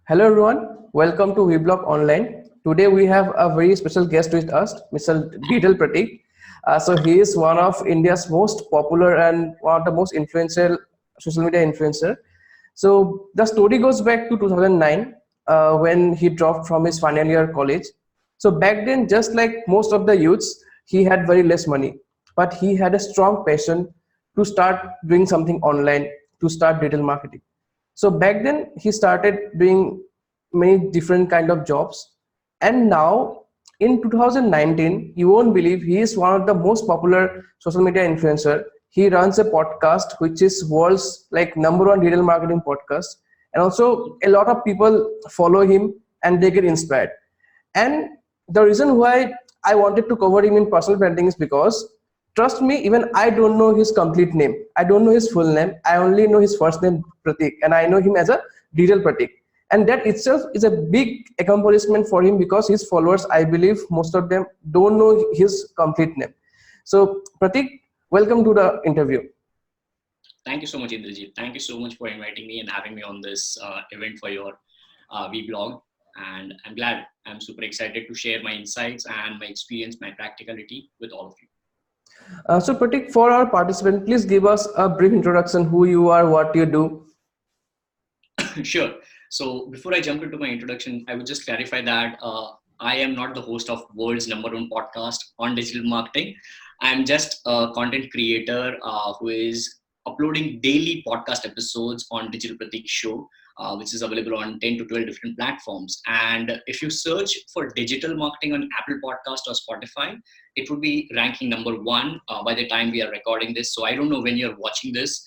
Hello everyone, welcome to WeBlog Online. Today we have a very special guest with us, Mr. Digital Pratik. So he is one of India's most popular and one of the most influential social media influencer. So the story goes back to 2009 when he dropped from his final year college. So back then, just like most of the youths, he had very less money, but he had a strong passion to start doing something online, to start digital marketing. So back then he started doing many different kind of jobs, and now in 2019 you won't believe he is one of the most popular social media influencer. He runs a podcast which is world's like number one digital marketing podcast, and also a lot of people follow him and they get inspired. And the reason why I wanted to cover him in personal branding is because, trust me, even I don't know his complete name. I don't know his full name. I only know his first name, Pratik, and I know him as a Digital Pratik. And that itself is a big accomplishment for him because his followers, I believe, most of them don't know his complete name. So, Pratik, welcome to the interview. Thank you so much, Indrajeet. Thank you so much for inviting me and having me on this event for your WeBlog. And I'm super excited to share my insights and my experience, my practicality with all of you. So, Pratik, for our participant, please give us a brief introduction: who you are, what you do. Sure. So before I jump into my introduction, I would just clarify that I am not the host of world's number one podcast on digital marketing. I'm just a content creator who is uploading daily podcast episodes on Digital Pratik show, which is available on 10 to 12 different platforms. And if you search for digital marketing on Apple Podcast or Spotify, it would be ranking number one by the time we are recording this. So I don't know when you're watching this.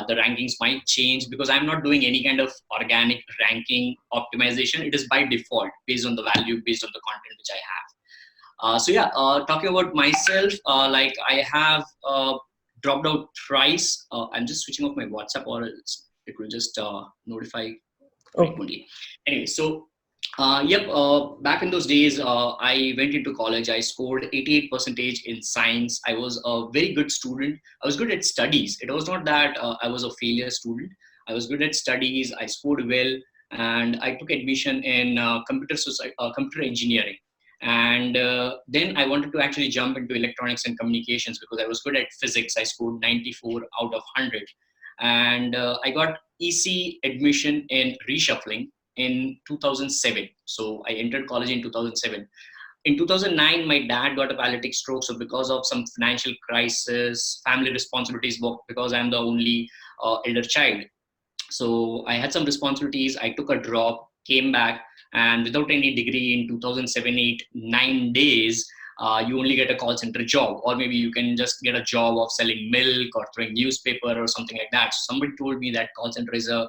The rankings might change because I'm not doing any kind of organic ranking optimization. It is by default based on the value, based on the content which I have. Talking about myself, like I have dropped out thrice. I'm just switching off my WhatsApp or else it will just notify frequently. Anyway, so back in those days, I went into college. I scored 88% in science. I was a very good student. I was good at studies. It was not that I was a failure student. I was good at studies. I scored well, and I took admission in computer engineering. And then I wanted to actually jump into electronics and communications because I was good at physics. I scored 94 out of 100. And I got EC admission in reshuffling in 2007. So I entered college in 2007. In 2009, my dad got a paralytic stroke. So because of some financial crisis, family responsibilities, because I'm the only elder child. So I had some responsibilities. I took a drop, came back, and without any degree in 2007, 8, 9 days, you only get a call center job, or maybe you can just get a job of selling milk or throwing newspaper or something like that. So somebody told me that call center is a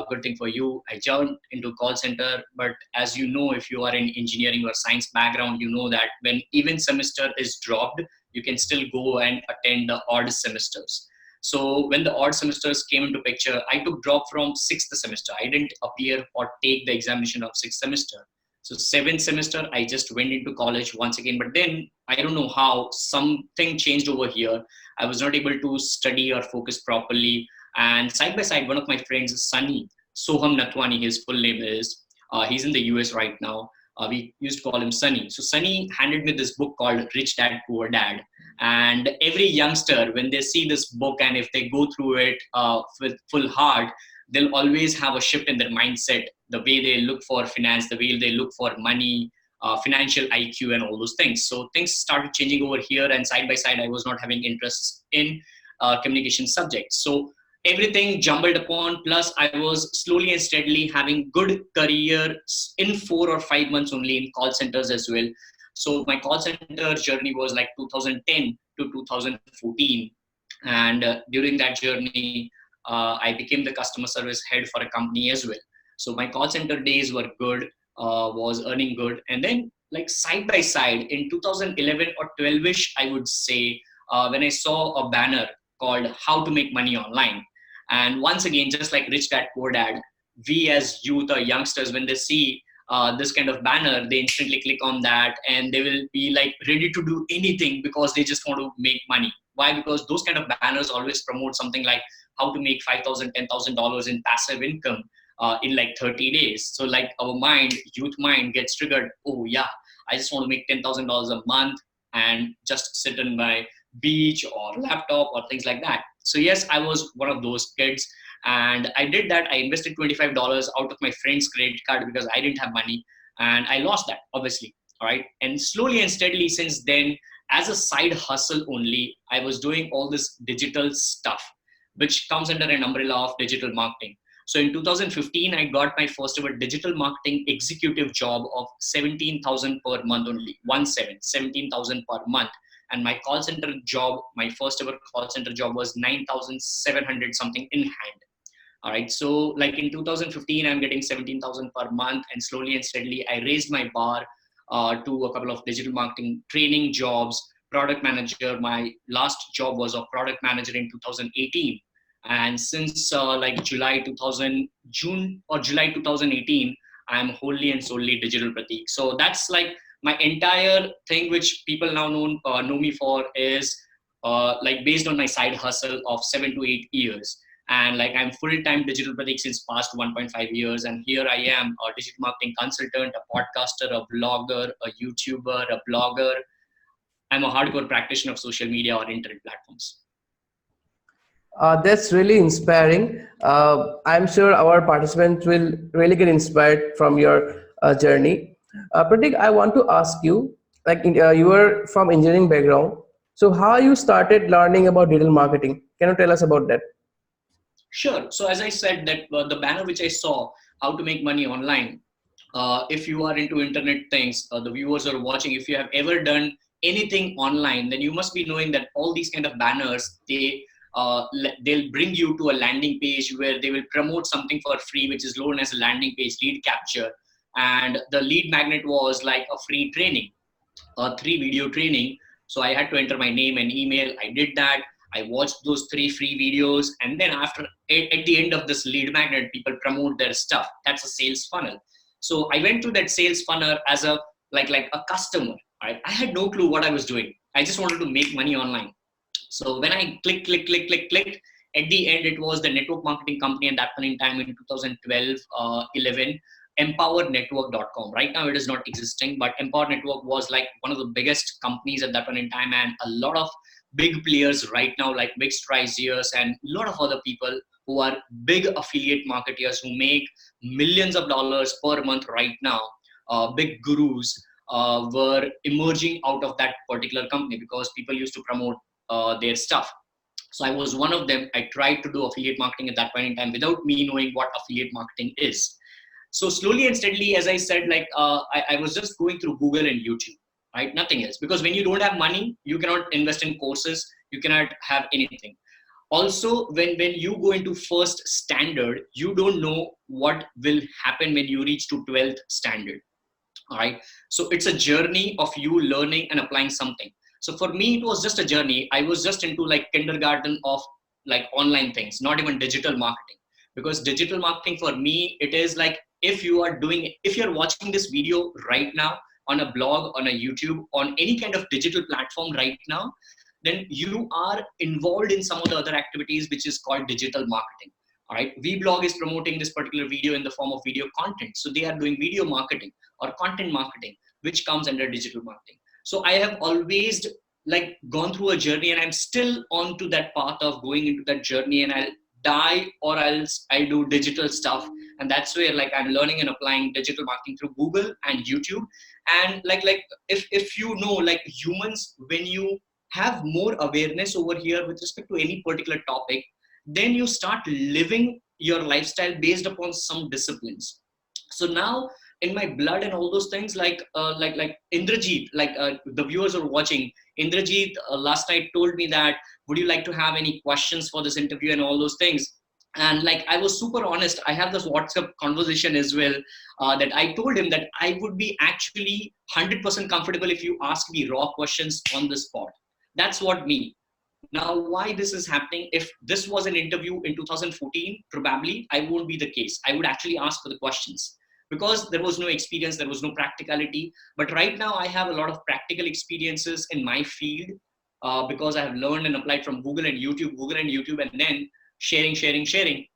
good thing for you. I jumped into call center, but as you know, if you are in engineering or science background, you know that when even semester is dropped, you can still go and attend the odd semesters. So when the odd semesters came into picture, I took drop from 6th semester. I didn't appear or take the examination of 6th semester. So 7th semester, I just went into college once again. But then I don't know how something changed over here. I was not able to study or focus properly. And side by side, one of my friends, Sunny, Soham Natwani, his full name is, he's in the US right now. We used to call him Sunny. So Sunny handed me this book called Rich Dad, Poor Dad. And every youngster, when they see this book and if they go through it with full heart, they'll always have a shift in their mindset, the way they look for finance, the way they look for money, financial IQ and all those things. So things started changing over here, and side by side, I was not having interests in communication subjects. So everything jumbled upon, plus I was slowly and steadily having good career in 4 or 5 months only in call centers as well. So my call center journey was like 2010 to 2014. And during that journey, I became the customer service head for a company as well. So my call center days were good, was earning good. And then like side by side in 2011 or 12ish, I would say, when I saw a banner called How to Make Money Online. And once again, just like Rich Dad Poor Dad, we as youth or youngsters, when they see this kind of banner, they instantly click on that and they will be like ready to do anything because they just want to make money. Why? Because those kind of banners always promote something like how to make $5,000, $10,000 in passive income in like 30 days. So like our mind, youth mind gets triggered. Oh yeah, I just want to make $10,000 a month and just sit in my beach or laptop or things like that. So yes, I was one of those kids, and I did that. I invested $25 out of my friend's credit card because I didn't have money, and I lost that obviously. All right, and slowly and steadily since then, as a side hustle only, I was doing all this digital stuff, which comes under an umbrella of digital marketing. So in 2015, I got my first ever digital marketing executive job of 17,000 per month only, 17,000 per month. And my call center job, my first ever call center job was 9,700 something in hand. All right. So like in 2015, I'm getting 17,000 per month, and slowly and steadily, I raised my bar to a couple of digital marketing training jobs, product manager. My last job was a product manager in 2018. And since like June or July 2018, I'm wholly and solely Digital Pratik. So that's like my entire thing, which people now know me for, is like based on my side hustle of 7 to 8 years. And like I'm full-time Digital Pratik since past 1.5 years. And here I am, a digital marketing consultant, a podcaster, a blogger, a YouTuber, a blogger. I'm a hardcore practitioner of social media or internet platforms. That's really inspiring. I'm sure our participants will really get inspired from your journey. Pratik, I want to ask you, like you were from engineering background, so how you started learning about digital marketing? Can you tell us about that? Sure. So as I said, that the banner which I saw, how to make money online. If you are into internet things, the viewers are watching. If you have ever done anything online, then you must be knowing that all these kind of banners, they'll bring you to a landing page where they will promote something for free, which is known as a landing page lead capture. And the lead magnet was like a free training, a 3 video training. So I had to enter my name and email. I did that. I watched those 3 free videos, and then at the end of this lead magnet, people promote their stuff. That's a sales funnel. So I went through that sales funnel as a like a customer. Right? I had no clue what I was doing. I just wanted to make money online. So when I clicked, at the end it was the network marketing company at that point in time in 2012, 11, empowernetwork.com. Right now it is not existing, but Empower Network was like one of the biggest companies at that point in time, and a lot of big players right now like Big Striziers and a lot of other people who are big affiliate marketers who make millions of dollars per month right now. Big gurus were emerging out of that particular company because people used to promote their stuff. So I was one of them. I tried to do affiliate marketing at that point in time without me knowing what affiliate marketing is. So slowly and steadily, as I said, like I was just going through Google and YouTube, right? Nothing else. Because when you don't have money, you cannot invest in courses. You cannot have anything. Also, when you go into first standard, you don't know what will happen when you reach to 12th standard. All right. So it's a journey of you learning and applying something. So for me, it was just a journey. I was just into like kindergarten of like online things, not even digital marketing. Because digital marketing for me, it is like if you're watching this video right now on a blog, on a YouTube, on any kind of digital platform right now, then you are involved in some of the other activities, which is called digital marketing. All right. WeBlog is promoting this particular video in the form of video content. So they are doing video marketing or content marketing, which comes under digital marketing. So I have always like gone through a journey, and I'm still on to that path of going into that journey, and I'll die or else I do digital stuff. And that's where like I'm learning and applying digital marketing through Google and YouTube. And like if you know, like humans, when you have more awareness over here with respect to any particular topic, then you start living your lifestyle based upon some disciplines. So now in my blood and all those things, like Indrajeet, like the viewers are watching, Indrajeet last night told me that, would you like to have any questions for this interview and all those things. And like I was super honest, I have this WhatsApp conversation as well, that I told him that I would be actually 100% comfortable if you ask me raw questions on the spot. That's what me. Now, why this is happening? If this was an interview in 2014, probably I won't be the case. I would actually ask for the questions because there was no experience, there was no practicality. But right now, I have a lot of practical experiences in my field because I have learned and applied from Google and YouTube, and then sharing.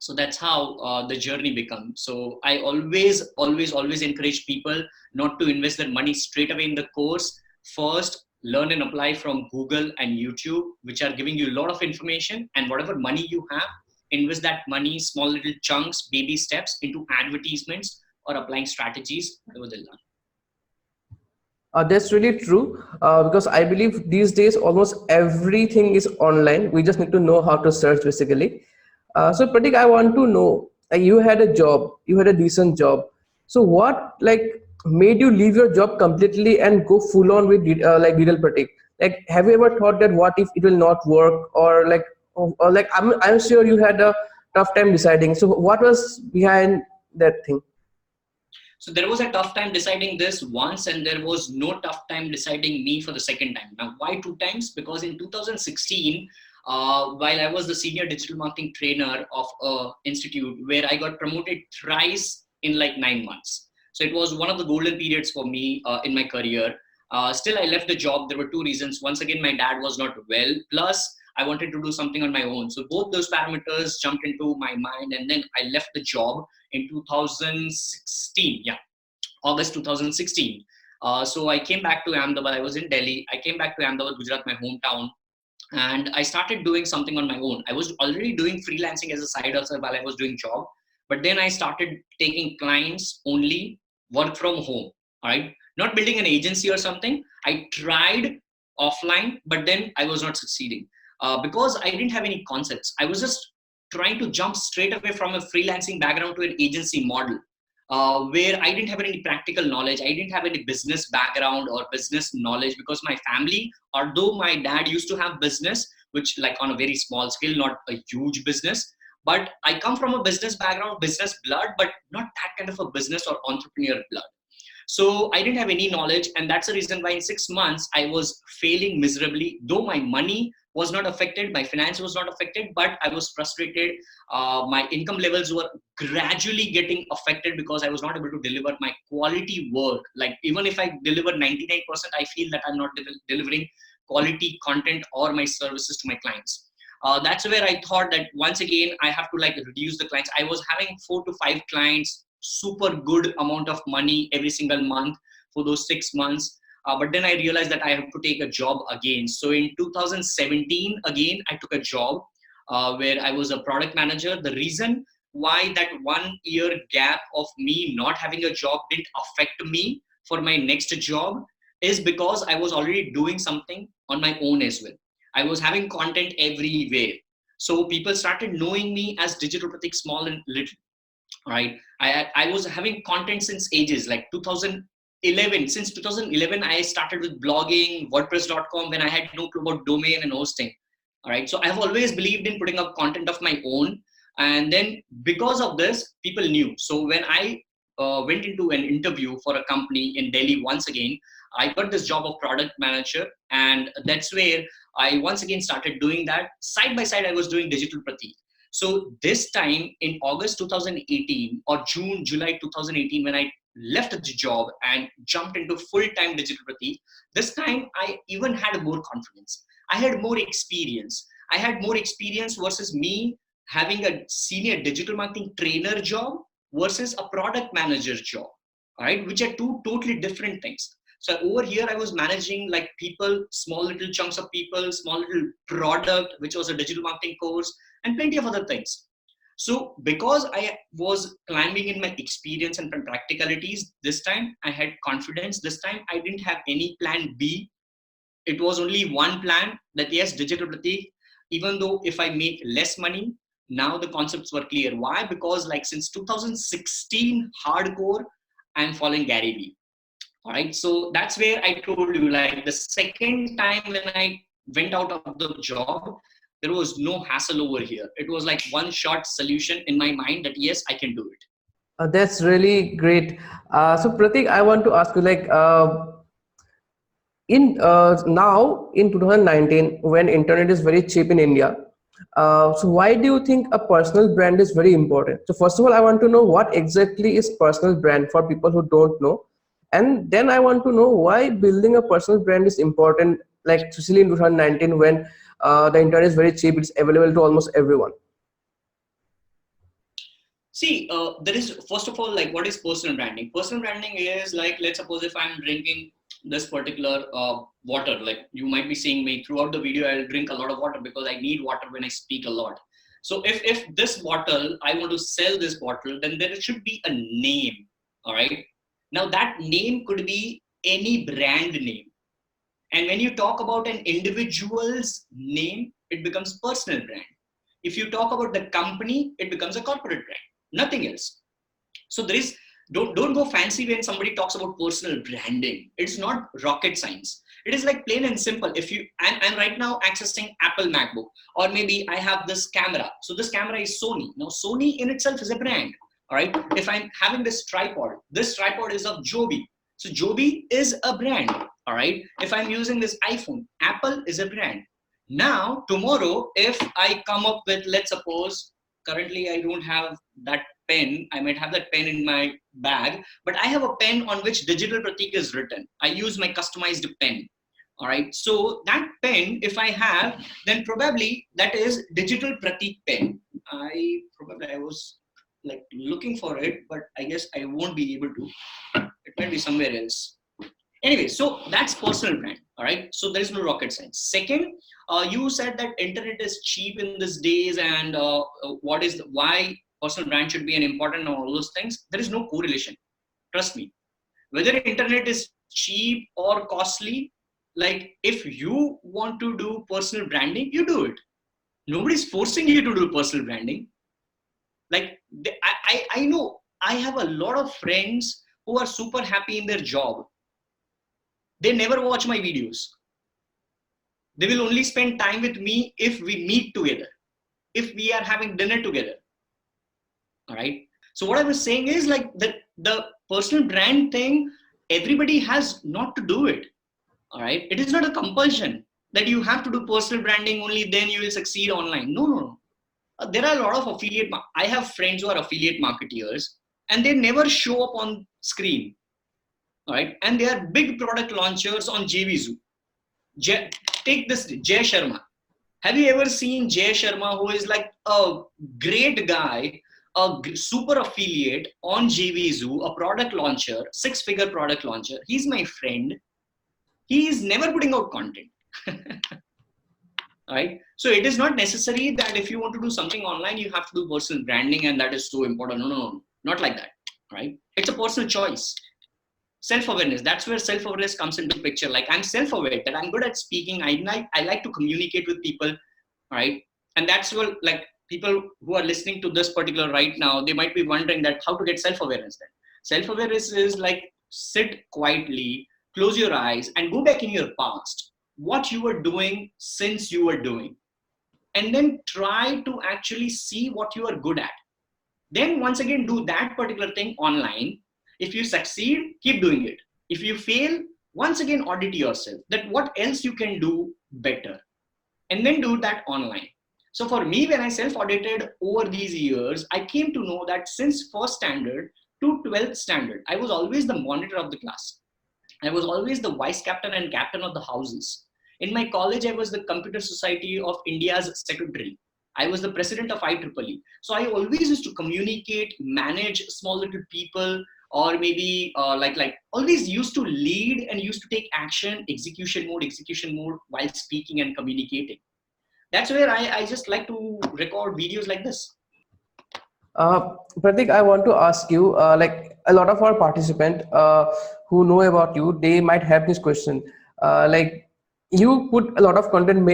So that's how the journey becomes. So I always encourage people not to invest their money straight away in the course. First, learn and apply from Google and YouTube, which are giving you a lot of information, and whatever money you have, invest that money, small little chunks, baby steps, into advertisements or applying strategies, whatever they learn. That's really true because I believe these days almost everything is online. We just need to know how to search basically. So Pratik, I want to know, you had a job, you had a decent job. So what like made you leave your job completely and go full on with like Digital Pratik? Like, have you ever thought that what if it will not work, or like I'm sure you had a tough time deciding. So what was behind that thing? So there was a tough time deciding this once, and there was no tough time deciding me for the second time. Now, why two times? Because in 2016, while I was the senior digital marketing trainer of a institute where I got promoted thrice in like 9 months. So it was one of the golden periods for me in my career. Still, I left the job. There were two reasons. Once again, my dad was not well. Plus, I wanted to do something on my own. So both those parameters jumped into my mind, and then I left the job in 2016. Yeah, August 2016. So I came back to Ahmedabad. I was in Delhi. I came back to Ahmedabad, Gujarat, my hometown, and I started doing something on my own. I was already doing freelancing as a side hustle while I was doing job, but then I started taking clients only, work from home. All right, not building an agency or something. I tried offline, but then I was not succeeding because I didn't have any concepts. I was just trying to jump straight away from a freelancing background to an agency model where I didn't have any practical knowledge. I didn't have any business background or business knowledge because my family, although my dad used to have business, which like on a very small scale, not a huge business, but I come from a business background, business blood, but not that kind of a business or entrepreneur blood. So I didn't have any knowledge, and that's the reason why in 6 months I was failing miserably. Though my money was not affected, my finance was not affected, but I was frustrated. My income levels were gradually getting affected because I was not able to deliver my quality work. Like even if I deliver 99%, I feel that I'm not delivering quality content or my services to my clients. That's where I thought that once again I have to like reduce the clients. I was having 4 to 5 clients, super good amount of money every single month for those 6 months. But then I realized that I have to take a job again. So in 2017, again, I took a job where I was a product manager. The reason why that 1 year gap of me not having a job didn't affect me for my next job is because I was already doing something on my own as well. I was having content everywhere. So people started knowing me as Digital Pratik Small and Little. Right. I was having content since ages like 2011. Since 2011, I started with blogging, WordPress.com when I had no clue about domain and hosting. All right. So I've always believed in putting up content of my own. And then because of this, people knew. So when I went into an interview for a company in Delhi once again, I got this job of product manager. And that's where I once again started doing that. Side by side, I was doing Digital Pratik. So this time in August 2018 or July 2018, when I left the job and jumped into full-time Digital Pratik, this time I even had more confidence. I had more experience. I had more experience versus me having a senior digital marketing trainer job versus a product manager job, all right, which are two totally different things. So over here, I was managing like people, small little chunks of people, small little product, which was a digital marketing course, and plenty of other things. So because I was climbing in my experience and practicalities, this time I had confidence. This time I didn't have any plan B. It was only one plan that yes, Digital Pratik, even though if I make less money, now the concepts were clear. Why? Because like since 2016 hardcore, I'm following Gary Vee. All right. So that's where I told you like the second time when I went out of the job, there was no hassle over here. It was like one shot solution in my mind that yes, I can do it. That's really great. So Pratik, I want to ask you like in now in 2019 when internet is very cheap in India, so why do you think a personal brand is very important? So first of all, I want to know what exactly is personal brand for people who don't know, and then I want to know why building a personal brand is important, like especially in 2019 when the internet is very cheap, it's available to almost everyone. See, there is, first of all, like, what is personal branding? Personal branding is like, let's suppose if I'm drinking this particular water, like you might be seeing me throughout the video, I'll drink a lot of water because I need water when I speak a lot. So if this bottle, I want to sell this bottle, then there should be a name. All right. Now that name could be any brand name. And when you talk about an individual's name, it becomes personal brand. If you talk about the company, it becomes a corporate brand, nothing else. So there is, don't go fancy when somebody talks about personal branding. It's not rocket science. It is like plain and simple. If you, I'm right now accessing Apple MacBook, or maybe I have this camera. So this camera is Sony. Now Sony in itself is a brand. All right. If I'm having this tripod is of Joby. So Joby is a brand. All right. If I'm using this iPhone, Apple is a brand. Now, tomorrow, if I come up with, let's suppose, currently I don't have that pen. I might have that pen in my bag, but I have a pen on which Digital Pratik is written. I use my customized pen. All right. So that pen, if I have, then probably that is Digital Pratik pen. I was like looking for it, but I guess I won't be able to. It might be somewhere else. Anyway, so that's personal brand. All right. So there is no rocket science. Second, you said that internet is cheap in these days, and why personal brand should be an important and all those things. There is no correlation. Trust me. Whether internet is cheap or costly, like if you want to do personal branding, you do it. Nobody's forcing you to do personal branding. Like I know I have a lot of friends who are super happy in their job. They never watch my videos. They will only spend time with me if we meet together, if we are having dinner together. All right. So what I was saying is like the personal brand thing, everybody has not to do it. All right. It is not a compulsion that you have to do personal branding only, then you will succeed online. No. There are a lot of I have friends who are affiliate marketeers and they never show up on screen. All right. And they are big product launchers on JVZoo. Take this Jay Sharma. Have you ever seen Jay Sharma, who is like a great guy, a super affiliate on JVZoo, a product launcher, 6-figure product launcher? He's my friend. He is never putting out content. Right? So it is not necessary that if you want to do something online, you have to do personal branding and that is so important. No, not like that. Right? It's a personal choice. Self-awareness, that's where self-awareness comes into picture. Like I'm self-aware that I'm good at speaking. I like to communicate with people, right? And that's where like people who are listening to this particular right now, they might be wondering that how to get self-awareness then. Self-awareness is like sit quietly, close your eyes and go back in your past, what you were doing since you were doing, and then try to actually see what you are good at. Then once again, do that particular thing online. If you succeed, keep doing it. If you fail, once again, audit yourself that what else you can do better, and then do that online. So for me, when I self-audited over these years, I came to know that since first standard to 12th standard, I was always the monitor of the class. I was always the vice captain and captain of the houses. In my college, I was the Computer Society of India's secretary. I was the president of IEEE. So I always used to communicate, manage small little people, or maybe like always used to lead and used to take action, execution mode while speaking and communicating. That's where I just like to record videos like this. Pratik, I want to ask you, like a lot of our participants who know about you, they might have this question. Like you put a lot of content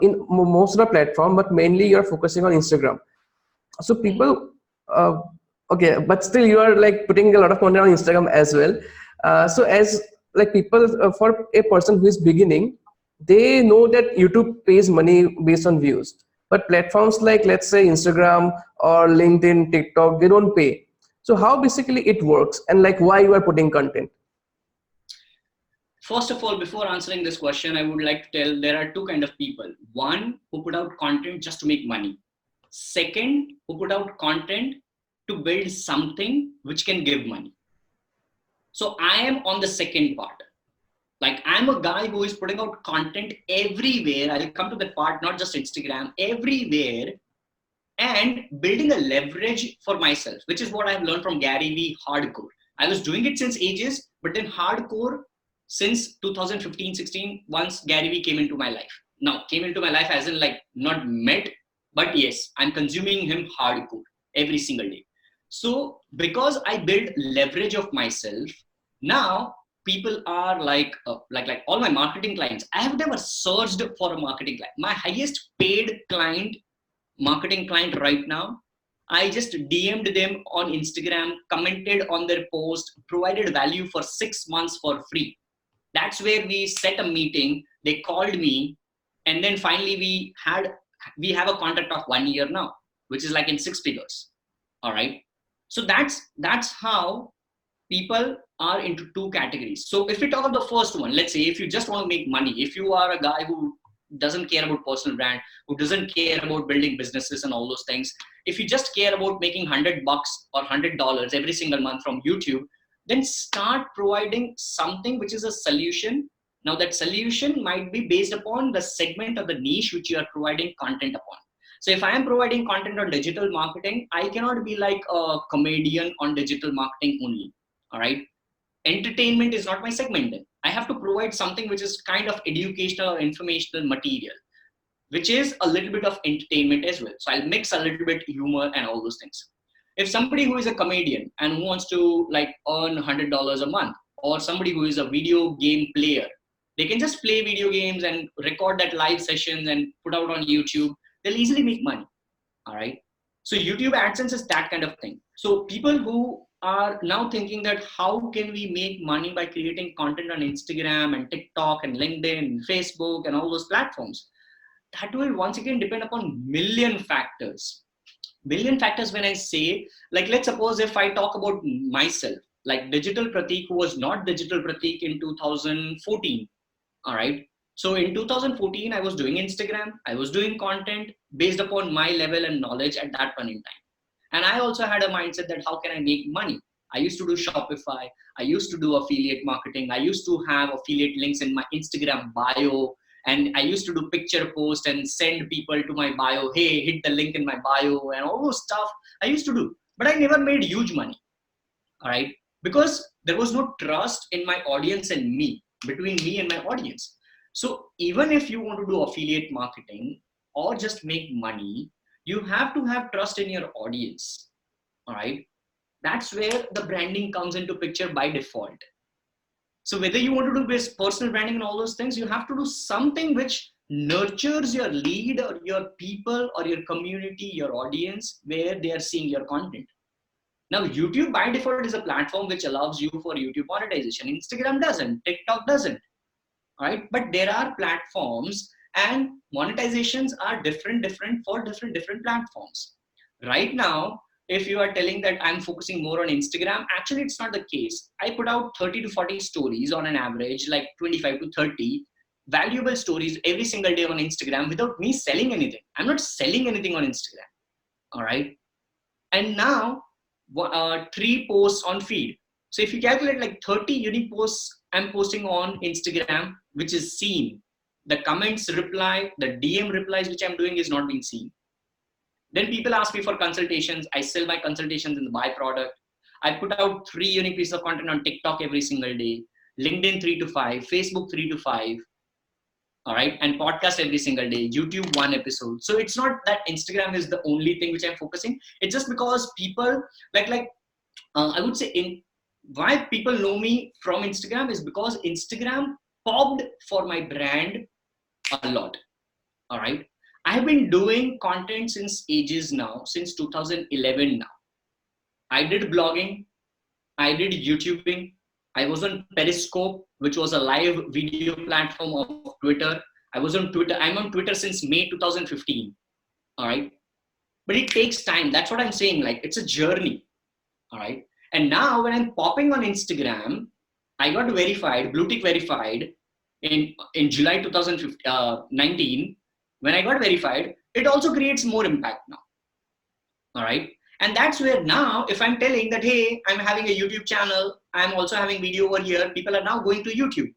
in most of the platform, but mainly you're focusing on Instagram. So people, okay, but still you are like putting a lot of content on Instagram as well. So as like people, for a person who is beginning, they know that YouTube pays money based on views, but platforms like let's say Instagram or LinkedIn, TikTok, they don't pay. So how basically it works, and like why you are putting content? First of all, before answering this question, I would like to tell there are two kind of people. One who put out content just to make money. Second, who put out content to build something which can give money. So I am on the second part. Like I'm a guy who is putting out content everywhere. I'll come to that part, not just Instagram, everywhere, and building a leverage for myself, which is what I've learned from Gary Vee hardcore. I was doing it since ages, but then hardcore since 2015-16, once Gary Vee came into my life. Now, came into my life as in like not met, but yes, I'm consuming him hardcore every single day. So because I build leverage of myself, now people are like all my marketing clients. I have never searched for a marketing client. My highest paid client, marketing client right now, I just DM'd them on Instagram, commented on their post, provided value for 6 months for free. That's where we set a meeting. They called me, and then finally we have a contract of 1 year now, which is like in 6 figures. All right. So that's how people are into two categories. So if we talk about the first one, let's say if you just want to make money, if you are a guy who doesn't care about personal brand, who doesn't care about building businesses and all those things, if you just care about making $100 or $100 every single month from YouTube, then start providing something which is a solution. Now that solution might be based upon the segment or the niche which you are providing content upon. So if I am providing content on digital marketing, I cannot be like a comedian on digital marketing only. All right. Entertainment is not my segment then. I have to provide something which is kind of educational or informational material, which is a little bit of entertainment as well. So I'll mix a little bit humor and all those things. If somebody who is a comedian and who wants to like earn $100 a month, or somebody who is a video game player, they can just play video games and record that live sessions and put out on YouTube. They'll easily make money. All right. So YouTube AdSense is that kind of thing. So people who are now thinking that how can we make money by creating content on Instagram and TikTok and LinkedIn and Facebook and all those platforms, that will once again depend upon million factors. Million factors when I say, like, let's suppose if I talk about myself, like Digital Pratik, who was not Digital Pratik in 2014. All right. So in 2014, I was doing Instagram. I was doing content based upon my level and knowledge at that point in time. And I also had a mindset that how can I make money? I used to do Shopify. I used to do affiliate marketing. I used to have affiliate links in my Instagram bio. And I used to do picture post and send people to my bio. Hey, hit the link in my bio and all those stuff I used to do. But I never made huge money. All right. Because there was no trust in my audience and me, between me and my audience. So even if you want to do affiliate marketing or just make money, you have to have trust in your audience. All right. That's where the branding comes into picture by default. So whether you want to do this personal branding and all those things, you have to do something which nurtures your lead or your people or your community, your audience, where they are seeing your content. Now, YouTube by default is a platform which allows you for YouTube monetization. Instagram doesn't, TikTok doesn't. All right. But there are platforms and monetizations are different for different platforms. Right now, if you are telling that I'm focusing more on Instagram, actually it's not the case. I put out 30 to 40 stories on an average, like 25 to 30 valuable stories every single day on Instagram without me selling anything. I'm not selling anything on Instagram. All right. And now 3 posts on feed. So if you calculate like 30 unique posts I'm posting on Instagram, which is seen, the comments reply, the DM replies, which I'm doing is not being seen. Then people ask me for consultations. I sell my consultations in the byproduct. I put out 3 unique pieces of content on TikTok every single day, LinkedIn 3 to 5, Facebook 3 to 5. All right. And podcast every single day, YouTube 1 episode. So it's not that Instagram is the only thing which I'm focusing. It's just because people I would say why people know me from Instagram is because Instagram popped for my brand a lot. All right. I have been doing content since ages now, since 2011 now. I did blogging. I did YouTubing. I was on Periscope, which was a live video platform of Twitter. I was on Twitter. I'm on Twitter since May 2015. All right. But it takes time. That's what I'm saying. Like, it's a journey. All right. And now when I'm popping on Instagram, I got verified, blue tick verified in July 2019. When I got verified, it also creates more impact now. All right. And that's where now, if I'm telling that, hey, I'm having a YouTube channel, I'm also having video over here, people are now going to YouTube.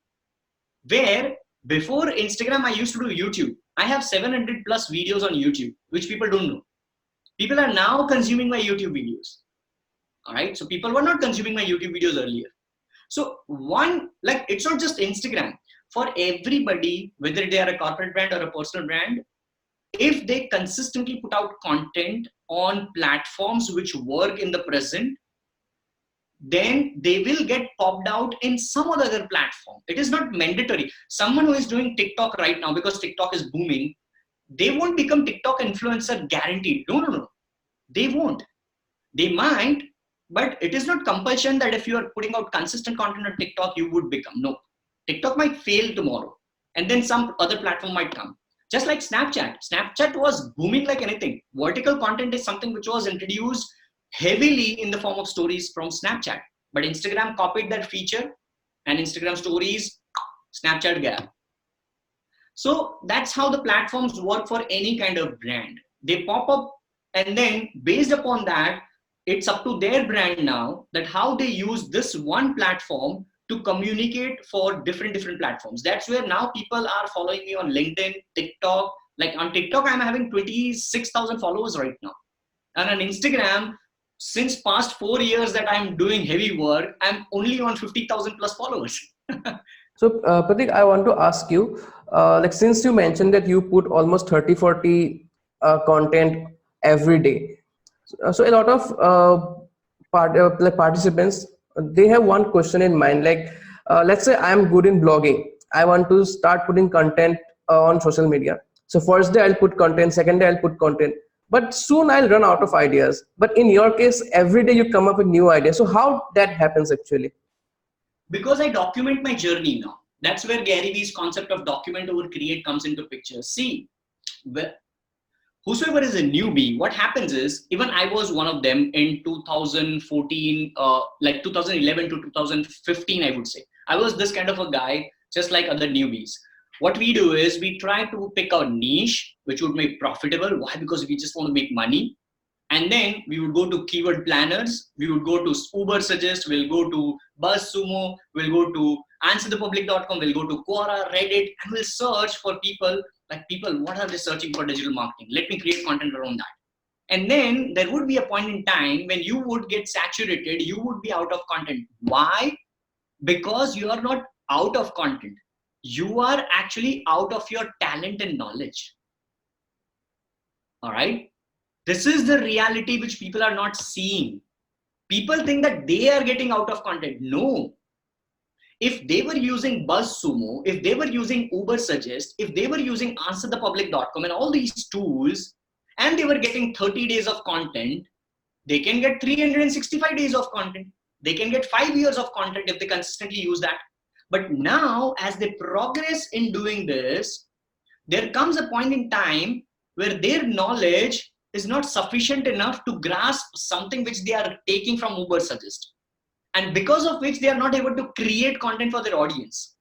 Where before Instagram, I used to do YouTube. I have 700 plus videos on YouTube, which people don't know. People are now consuming my YouTube videos. All right. So people were not consuming my YouTube videos earlier. So it's not just Instagram. For everybody, whether they are a corporate brand or a personal brand, if they consistently put out content on platforms which work in the present, then they will get popped out in some other platform. It is not mandatory. Someone who is doing TikTok right now because TikTok is booming, they won't become TikTok influencer guaranteed. No. They won't. They might, but it is not compulsion that if you are putting out consistent content on TikTok, you would become. No. TikTok might fail tomorrow and then some other platform might come. Just like Snapchat. Snapchat was booming like anything. Vertical content is something which was introduced heavily in the form of stories from Snapchat. But Instagram copied that feature and Instagram stories, Snapchat grab. So that's how the platforms work for any kind of brand. They pop up and then based upon that, it's up to their brand now that how they use this one platform to communicate for different platforms. That's where now people are following me on LinkedIn, TikTok. Like on TikTok, I'm having 26,000 followers right now. And on Instagram, since past 4 years that I'm doing heavy work, I'm only on 50,000 plus followers. So Pratik, I want to ask you, like since you mentioned that you put almost 30-40 content every day, so a lot of like participants, they have one question in mind, like let's say I am good in blogging, I want to start putting content on social media. So first day I'll put content, second day I'll put content, but soon I'll run out of ideas. But in your case, every day you come up with new ideas. So how that happens actually? Because I document my journey now. That's where Gary Vee's concept of document over create comes into picture. See, whosoever is a newbie, what happens is, even I was one of them in 2014, like 2011 to 2015, I would say. I was this kind of a guy, just like other newbies. What we do is we try to pick our niche, which would make profitable. Why? Because we just want to make money. And then we would go to keyword planners, we would go to Uber Suggest, we'll go to BuzzSumo, we'll go to answerthepublic.com, we'll go to Quora, Reddit, and we'll search for people, what are they searching for digital marketing? Let me create content around that. And then there would be a point in time when you would get saturated, you would be out of content. Why? Because you are not out of content. You are actually out of your talent and knowledge. All right. This is the reality which people are not seeing. People think that they are getting out of content. No. If they were using BuzzSumo, if they were using Uber Suggest, if they were using answerthepublic.com and all these tools, and they were getting 30 days of content, they can get 365 days of content. They can get 5 years of content if they consistently use that. But now, as they progress in doing this, there comes a point in time where their knowledge is not sufficient enough to grasp something which they are taking from Uber Suggest. And because of which they are not able to create content for their audience.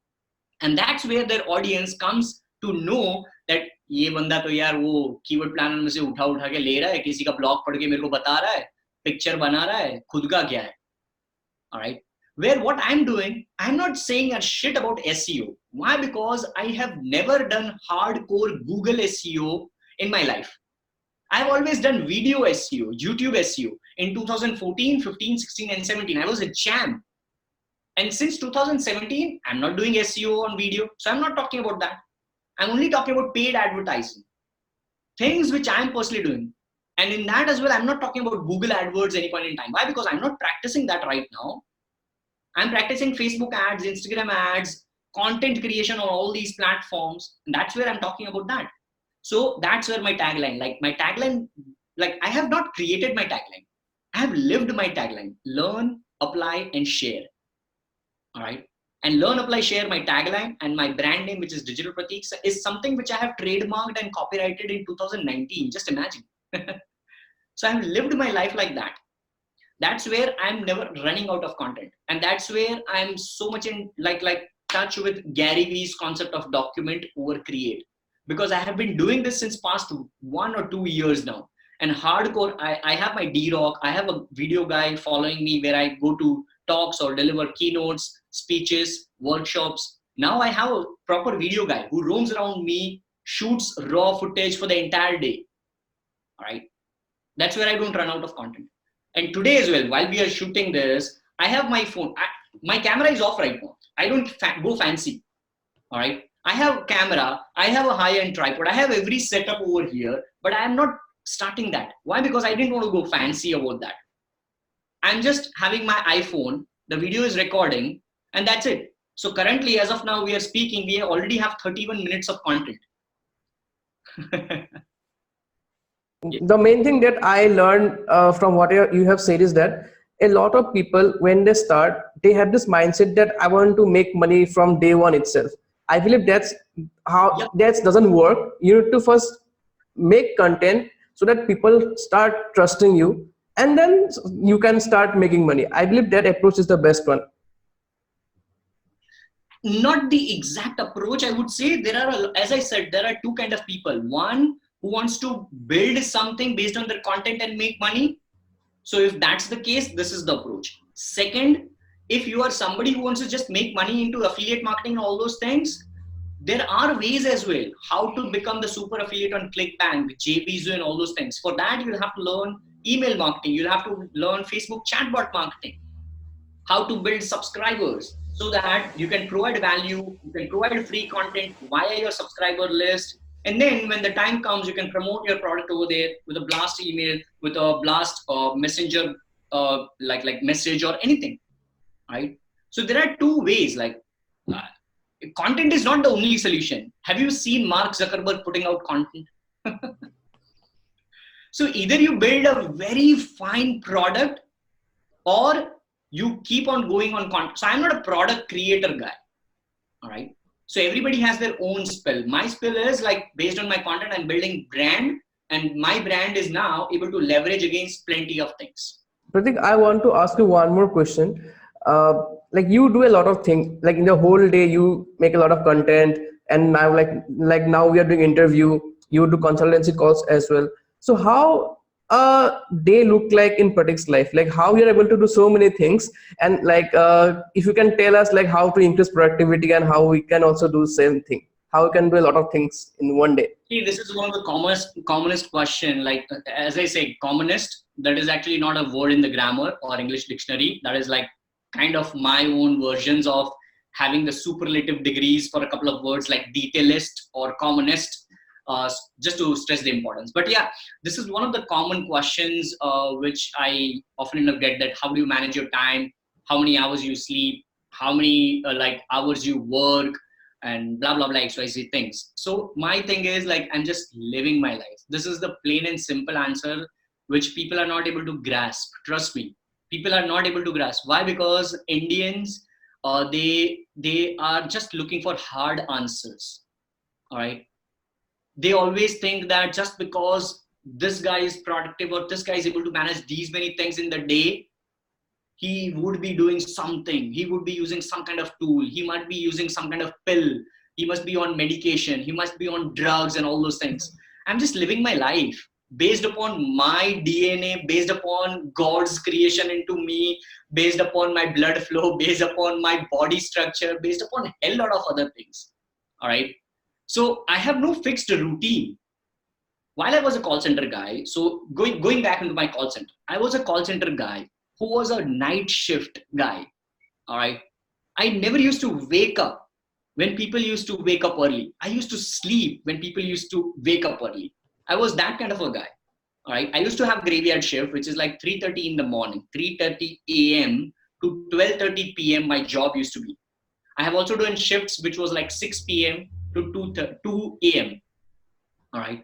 And that's where their audience comes to know that ये बंदा तो यार वो keyword planner में से उठा के ले रहा है, किसी का ब्लॉग पढ़ के मेरे को बता रहा है, पिक्चर बना रहा है, खुद का क्या है. All right. Where what I'm doing, I'm not saying a shit about SEO. Why? Because I have never done hardcore Google SEO in my life. I've always done video SEO, YouTube SEO. In 2014, 15, 16, and 17, I was a champ. And since 2017, I'm not doing SEO on video. So I'm not talking about that. I'm only talking about paid advertising. Things which I'm personally doing. And in that as well, I'm not talking about Google AdWords any point in time. Why? Because I'm not practicing that right now. I'm practicing Facebook ads, Instagram ads, content creation on all these platforms. And that's where I'm talking about that. So that's where my tagline, I have not created my tagline. I have lived my tagline, learn, apply, and share. All right. And learn, apply, share, my tagline and my brand name, which is Digital Pratik, is something which I have trademarked and copyrighted in 2019. Just imagine. So I have lived my life like that. That's where I'm never running out of content. And that's where I'm so much in touch with Gary Vee's concept of document over create. Because I have been doing this since past 1 or 2 years now. And hardcore, I have my D-Rock, I have a video guy following me where I go to talks or deliver keynotes, speeches, workshops. Now I have a proper video guy who roams around me, shoots raw footage for the entire day. All right. That's where I don't run out of content. And today as well, while we are shooting this, I have my phone. My camera is off right now. I don't go fancy. All right. I have camera. I have a high-end tripod. I have every setup over here, but I am not starting that. Why? Because I didn't want to go fancy about that. I'm just having my iPhone. The video is recording, and that's it. So currently, as of now, we are speaking. We already have 31 minutes of content. The main thing that I learned from what you have said is that a lot of people, when they start, they have this mindset that I want to make money from day one itself. I believe that's how that doesn't work. You need to first make content so that people start trusting you, and then you can start making money. I believe that approach is the best one. Not the exact approach. I would say there are, as I said, there are two kind of people. One who wants to build something based on their content and make money. So if that's the case, this is the approach. Second, if you are somebody who wants to just make money into affiliate marketing and all those things, there are ways as well how to become the super affiliate on ClickBank, JBZoo and all those things. For that, you'll have to learn email marketing. You'll have to learn Facebook chatbot marketing, how to build subscribers so that you can provide value, you can provide free content via your subscriber list. And then when the time comes, you can promote your product over there with a blast email, with a blast messenger, like message or anything, right? So there are two ways. Content is not the only solution. Have you seen Mark Zuckerberg putting out content? So either you build a very fine product or you keep on going on content. So I'm not a product creator guy, all right? So everybody has their own spell. My spell is like based on my content, I'm building brand, and my brand is now able to leverage against plenty of things. Pratik, I want to ask you one more question. Like you do a lot of things. Like in the whole day, you make a lot of content, and now like now we are doing interview. You do consultancy calls as well. So how a day look like in Pratik's life? Like how you're able to do so many things, and like if you can tell us like how to increase productivity and how we can also do the same thing. How we can do a lot of things in one day. See, this is one of the commonest question. Like as I say, commonest. That is actually not a word in the grammar or English dictionary. That is like kind of my own versions of having the superlative degrees for a couple of words like detailist or commonest, just to stress the importance. But yeah, this is one of the common questions which I often enough get, that how do you manage your time, how many hours you sleep, how many hours you work, and blah blah blah XYZ things. So my thing is like I'm just living my life. This is the plain and simple answer which people are not able to grasp. Trust me, people are not able to grasp. Why? Because Indians, they are just looking for hard answers. All right. They always think that just because this guy is productive or this guy is able to manage these many things in the day, he would be doing something. He would be using some kind of tool. He might be using some kind of pill. He must be on medication. He must be on drugs and all those things. I'm just living my life based upon my DNA, based upon God's creation into me, based upon my blood flow, based upon my body structure, based upon a hell lot of other things. All right. So I have no fixed routine. While I was a call center guy, so going back into my call center, I was a call center guy who was a night shift guy. All right. I never used to wake up when people used to wake up early. I used to sleep when people used to wake up early. I was that kind of a guy. All right. I used to have graveyard shift, which is like 3:30 in the morning, 3:30 a.m. to 12:30 p.m. My job used to be. I have also done shifts which was like 6 p.m. to 2 a.m. All right.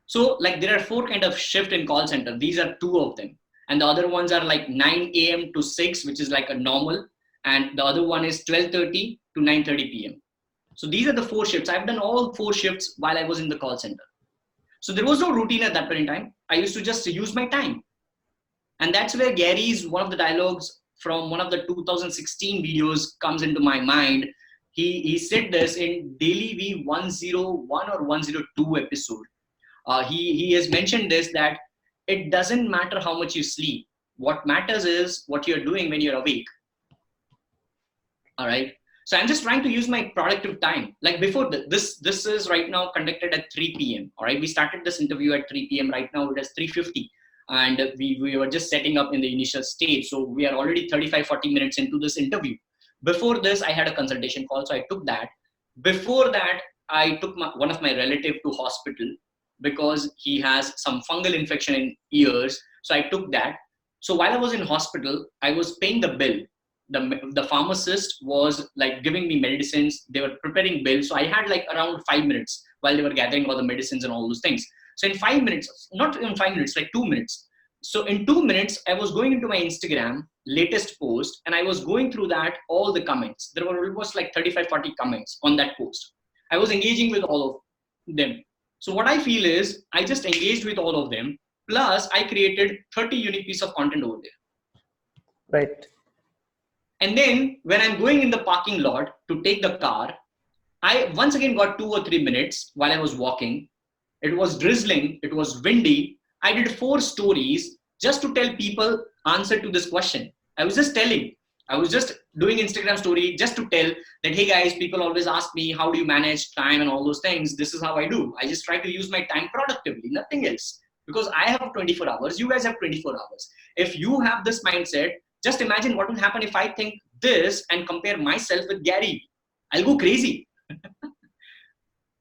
So like there are 4 kind of shift in call center. These are 2 of them. And the other ones are like 9 a.m. to 6, which is like a normal. And the other one is 12:30 to 9:30 p.m. So these are the 4 shifts. I've done all 4 shifts while I was in the call center. So there was no routine at that point in time. I used to just use my time. And that's where Gary's, one of the dialogues from one of the 2016 videos comes into my mind. He said this in Daily V 101 or 102 episode. He has mentioned this, that it doesn't matter how much you sleep. What matters is what you're doing when you're awake. All right. So I'm just trying to use my productive time. Like before this is right now conducted at 3 p.m. All right. We started this interview at 3 p.m. Right now it is 3:50. and we were just setting up in the initial stage. So we are already 35-40 minutes into this interview. Before this, I had a consultation call, so I took that. Before that, I took one of my relative to hospital because he has some fungal infection in ears. So I took that. So while I was in hospital, I was paying the bill. The pharmacist was like giving me medicines. They were preparing bills. So I had like around 5 minutes while they were gathering all the medicines and all those things. So in 5 minutes, not in 5 minutes, like 2 minutes. So in 2 minutes, I was going into my Instagram latest post and I was going through that, all the comments. There were almost like 35-40 comments on that post. I was engaging with all of them. So what I feel is I just engaged with all of them. Plus I created 30 unique piece of content over there. Right. And then when I'm going in the parking lot to take the car, I once again got 2 or 3 minutes while I was walking. It was drizzling. It was windy. I did 4 stories just to tell people answer to this question. I was just telling. I was just doing Instagram story just to tell that, hey guys, people always ask me, how do you manage time and all those things? This is how I do. I just try to use my time productively, nothing else. Because I have 24 hours, you guys have 24 hours. If you have this mindset, just imagine what will happen if I think this and compare myself with Gary. I'll go crazy.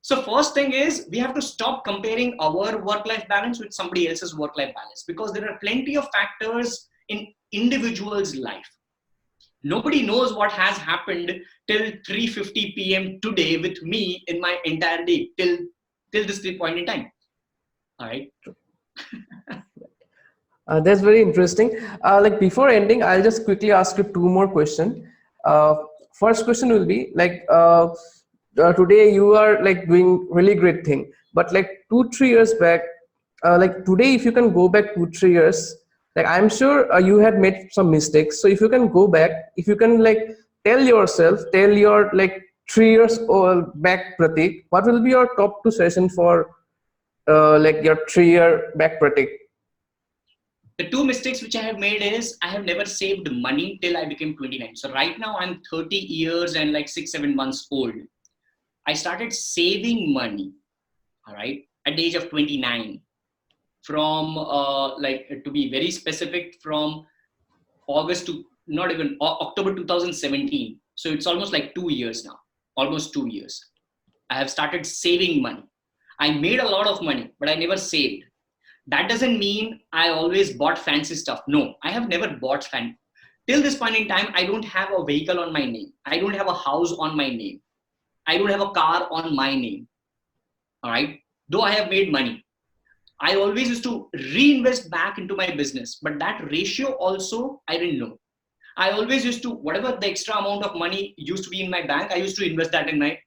So first thing is we have to stop comparing our work-life balance with somebody else's work-life balance, because there are plenty of factors in individual's life. Nobody knows what has happened till 3:50 p.m. today with me in my entire day till this point in time. All right. That's very interesting. Like before ending, I'll just quickly ask you 2 more questions. First question will be like, today you are like doing really great thing, but like 2-3 years back, like today, if you can go back 2-3 years, like I'm sure you had made some mistakes. So if you can go back, if you can like tell your like 3 years old back Pratik, what will be your top 2 session for like your 3-year back Pratik? The 2 mistakes which I have made is I have never saved money till I became 29. So right now I'm 30 years and like 6-7 months old. I started saving money, all right, at the age of 29. From like, to be very specific, from August to not even October 2017. So it's almost like 2 years now, almost 2 years. I have started saving money. I made a lot of money, but I never saved. That doesn't mean I always bought fancy stuff. No, I have never bought fancy. Till this point in time, I don't have a vehicle on my name. I don't have a house on my name. I don't have a car on my name. All right. Though I have made money, I always used to reinvest back into my business, but that ratio also, I didn't know. I always used to, whatever the extra amount of money used to be in my bank, I used to invest that in my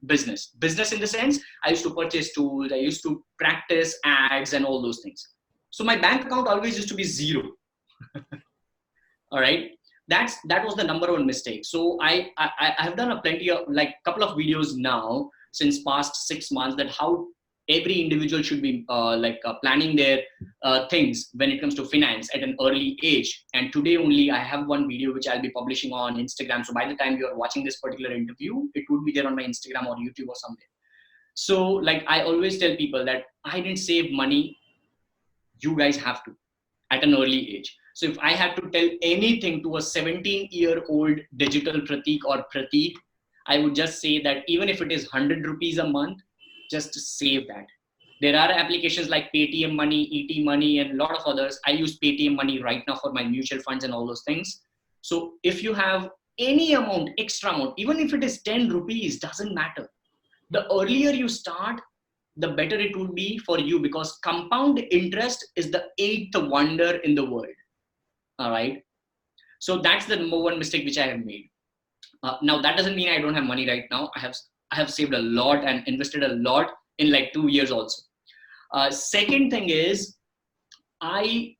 business. Business in the sense, I used to purchase tools, I used to practice ads and all those things. So my bank account always used to be 0. All right. That was the number 1 mistake. So I have done a plenty of, like, couple of videos now since past 6 months, that how every individual should be planning their things when it comes to finance at an early age. And today only I have one video which I'll be publishing on Instagram. So by the time you are watching this particular interview, it would be there on my Instagram or YouTube or somewhere. So like I always tell people that I didn't save money. You guys have to at an early age. So if I had to tell anything to a 17-year-old digital Pratik or Pratik, I would just say that even if it is 100 rupees a month, just save that. There are applications like Paytm Money, ET Money, and a lot of others. I use Paytm Money right now for my mutual funds and all those things. So if you have any amount, extra amount, even if it is 10 rupees, doesn't matter. The earlier you start, the better it would be for you, because compound interest is the 8th wonder in the world. All right. So that's the number 1 mistake which I have made. Now that doesn't mean I don't have money right now. I have saved a lot and invested a lot in like 2 years also. Second thing is, I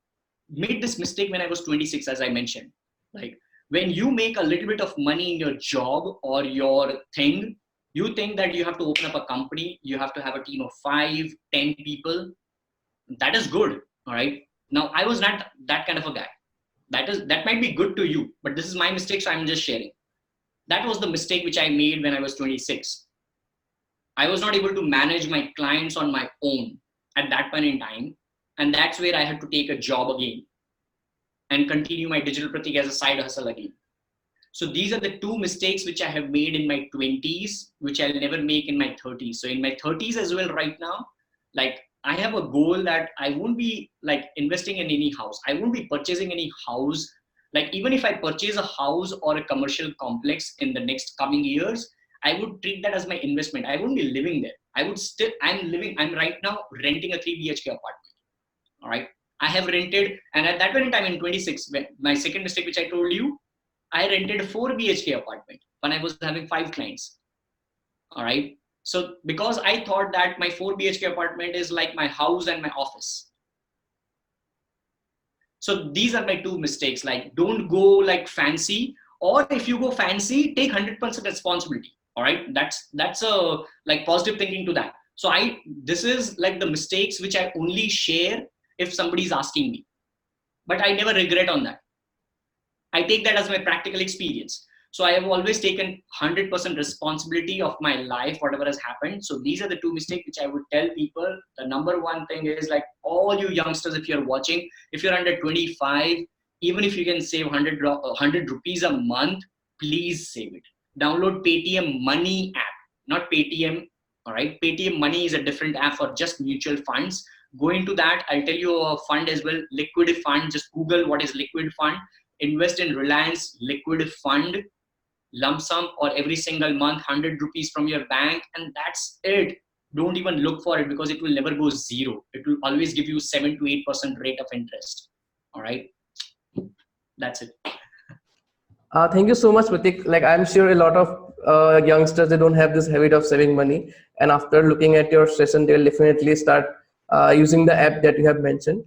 made this mistake when I was 26, as I mentioned. Like when you make a little bit of money in your job or your thing, you think that you have to open up a company, you have to have a team of 5, 10 people. That is good. All right. Now I was not that kind of a guy. That might be good to you, but this is my mistake, so I'm just sharing. That was the mistake which I made when I was 26. I was not able to manage my clients on my own at that point in time. And that's where I had to take a job again and continue my Digital Pratik as a side hustle again. So these are the two mistakes which I have made in my 20s, which I'll never make in my 30s. So in my 30s as well right now, like I have a goal that I won't be like investing in any house. I won't be purchasing any house. Like even if I purchase a house or a commercial complex in the next coming years, I would treat that as my investment. I won't be living there. I'm right now renting a 3 BHK apartment. All right. I have rented, and at that point in time in 26, when my second mistake, which I told you, I rented a 4 BHK apartment when I was having 5 clients. All right. So because I thought that my 4 BHK apartment is like my house and my office. So these are my two mistakes. Like don't go like fancy, or if you go fancy, take 100% responsibility. All right. That's a like positive thinking to that. So this is like the mistakes which I only share if somebody's asking me, but I never regret on that. I take that as my practical experience. So I have always taken 100% responsibility of my life, whatever has happened. So these are the two mistakes which I would tell people. The number one thing is like all you youngsters, if you're watching, if you're under 25, even if you can save 100 rupees a month, please save it. Download Paytm Money app, not Paytm. All right. Paytm Money is a different app for just mutual funds. Go into that. I'll tell you a fund as well. Liquid fund. Just Google what is liquid fund. Invest in Reliance liquid fund, lump sum, or every single month 100 rupees from your bank, and that's it. Don't even look for it because it will never go zero. It will always give you 7 to 8% rate of interest. All right, that's it. Thank you so much, Pratik. Like I'm sure a lot of youngsters, they don't have this habit of saving money, and after looking at your session, they'll definitely start using the app that you have mentioned.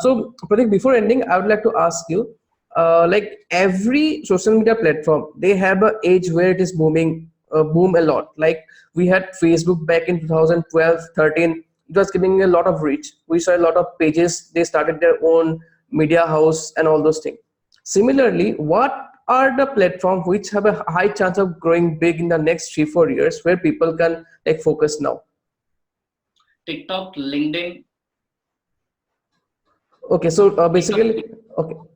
So Pratik, before ending, I would like to ask you, like every social media platform, they have an age where it is boom a lot. Like we had Facebook back in 2012, 13. It was giving a lot of reach. We saw a lot of pages. They started their own media house and all those things. Similarly, what are the platforms which have a high chance of growing big in the next 3-4 years where people can like focus now? TikTok, LinkedIn. Okay, so basically, TikTok,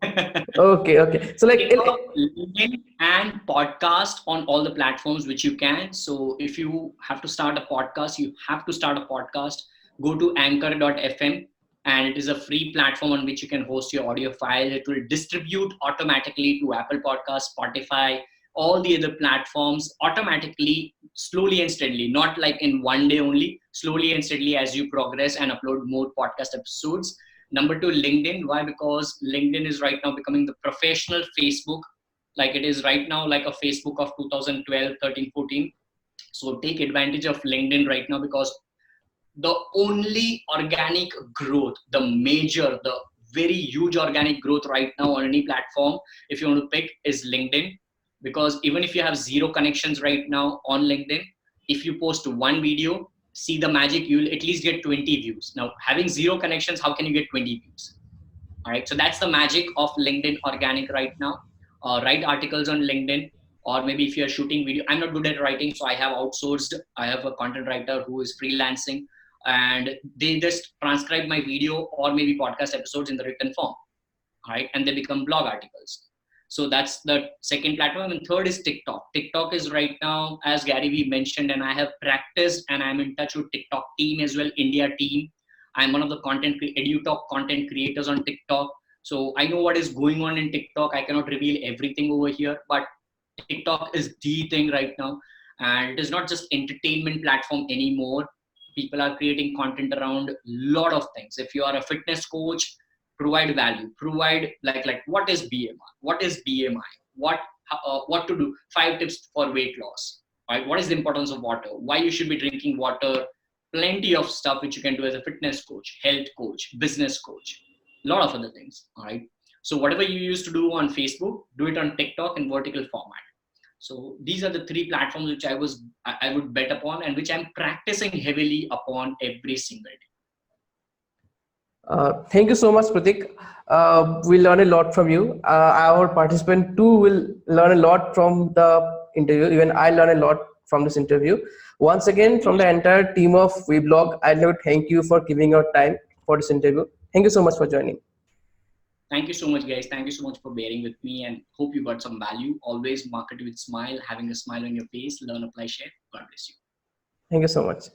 okay, okay. So like, TikTok, LinkedIn, and podcast on all the platforms which you can. So if you have to start a podcast, you have to start a podcast. Go to anchor.fm, and it is a free platform on which you can host your audio file. It will distribute automatically to Apple Podcasts, Spotify, all the other platforms automatically, slowly and steadily, not like in one day only, slowly and steadily as you progress and upload more podcast episodes. Number two, LinkedIn. Why? Because LinkedIn is right now becoming the professional Facebook. Like it is right now like a Facebook of 2012, 13, 14. So take advantage of LinkedIn right now, because the only organic growth, the very huge organic growth right now on any platform, if you want to pick, is LinkedIn. Because even if you have zero connections right now on LinkedIn, if you post one video, see the magic, you'll at least get 20 views. Now, having zero connections, how can you get 20 views? All right. So that's the magic of LinkedIn organic right now. Write articles on LinkedIn, or maybe if you're shooting video. I'm not good at writing, so I have outsourced. I have a content writer who is freelancing, and they just transcribe my video or maybe podcast episodes in the written form. All right. And they become blog articles. So that's the second platform. And third is TikTok. TikTok is right now, as Gary Vee mentioned, and I have practiced and I'm in touch with TikTok team as well, India team. I'm one of the EduTalk content creators on TikTok. So I know what is going on in TikTok. I cannot reveal everything over here, but TikTok is the thing right now. And it is not just entertainment platform anymore. People are creating content around a lot of things. If you are a fitness coach, provide value, provide like what is BMI, what to do, 5 tips for weight loss, right? What is the importance of water, why you should be drinking water, plenty of stuff which you can do as a fitness coach, health coach, business coach, a lot of other things. All right. So whatever you used to do on Facebook, do it on TikTok in vertical format. So these are the 3 platforms which I would bet upon, and which I'm practicing heavily upon every single day. Thank you so much, Pratik. We learn a lot from you. Our participant too will learn a lot from the interview. Even I learn a lot from this interview. Once again, from the entire team of WeBlog, I'd like to thank you for giving your time for this interview. Thank you so much for joining. Thank you so much, guys. Thank you so much for bearing with me, and hope you got some value. Always market with smile, having a smile on your face. Learn, apply, share. God bless you. Thank you so much.